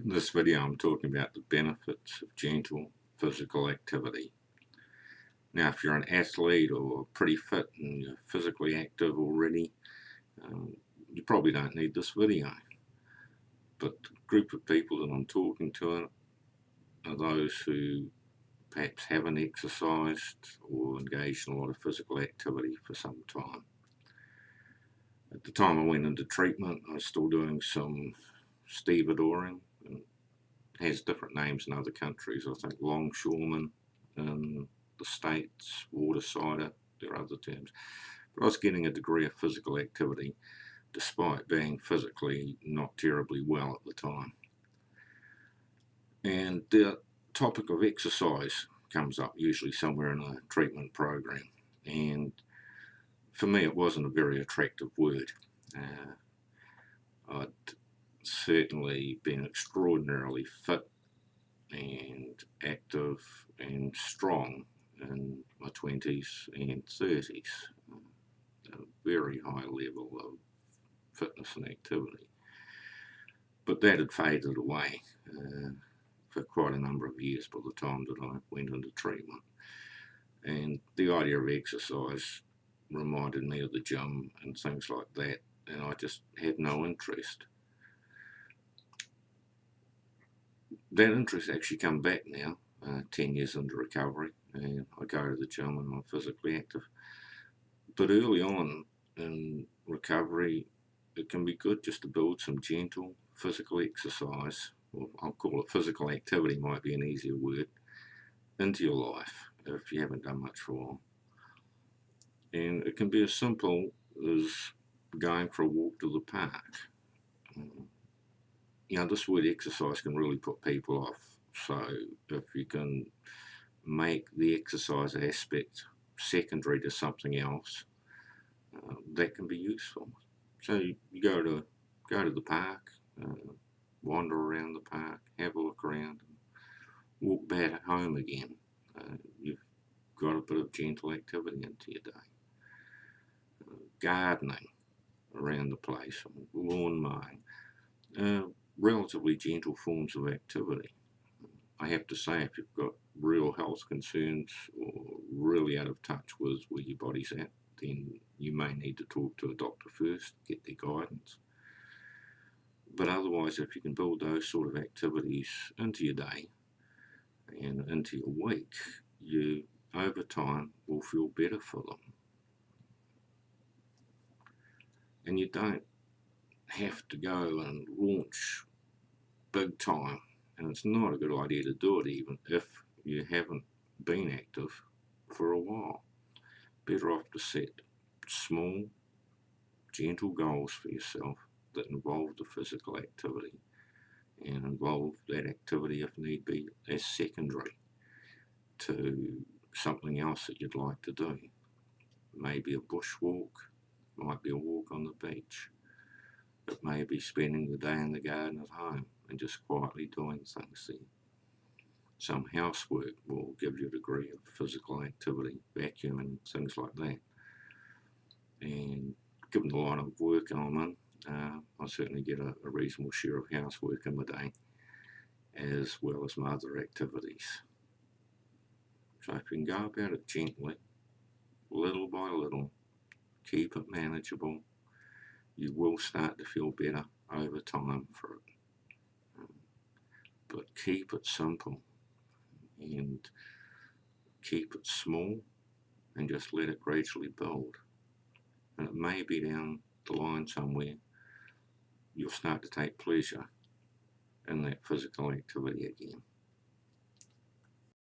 In this video I'm talking about the benefits of gentle physical activity. Now if you're an athlete or pretty fit and you're physically active already, you probably don't need this video. But the group of people that I'm talking to are those who perhaps haven't exercised or engaged in a lot of physical activity for some time. At the time I went into treatment, I was still doing some stevedoring, and has different names in other countries. I think longshoreman in the States, water cider, there are other terms. But I was getting a degree of physical activity despite being physically not terribly well at the time. And the topic of exercise comes up usually somewhere in a treatment program. And for me it wasn't a very attractive word. I'd certainly been extraordinarily fit and active and strong in my 20s and 30s, a very high level of fitness and activity. But that had faded away for quite a number of years by the time that I went into treatment. And the idea of exercise reminded me of the gym and things like that, and I just had no interest. That interest actually come back now, 10 years into recovery, and I go to the gym and I'm physically active. But early on in recovery, it can be good just to build some gentle physical exercise, or I'll call it physical activity, might be an easier word, into your life if you haven't done much for a while. And it can be as simple as going for a walk to the park. This word exercise can really put people off. So if you can make the exercise aspect secondary to something else, that can be useful. So you go to the park, wander around the park, have a look around, and walk back home again. You've got a bit of gentle activity into your day. Gardening around the place, lawn mowing, relatively gentle forms of activity. I have to say, if you've got real health concerns or really out of touch with where your body's at, then you may need to talk to a doctor first, get their guidance. But otherwise, if you can build those sort of activities into your day and into your week, you over time will feel better for them. And you don't have to go and launch big time, and it's not a good idea to do it even if you haven't been active for a while. Better off to set small, gentle goals for yourself that involve the physical activity, and involve that activity, if need be, as secondary to something else that you'd like to do. Maybe a bushwalk, might be a walk on the beach. It may be spending the day in the garden at home and just quietly doing things there. Some housework will give you a degree of physical activity, vacuuming, things like that. And given the line of work I'm in, I certainly get a reasonable share of housework in my day, as well as my other activities. So if you can go about it gently, little by little, keep it manageable, you will start to feel better over time for it. But keep it simple and keep it small and just let it gradually build. And it may be down the line somewhere you'll start to take pleasure in that physical activity again.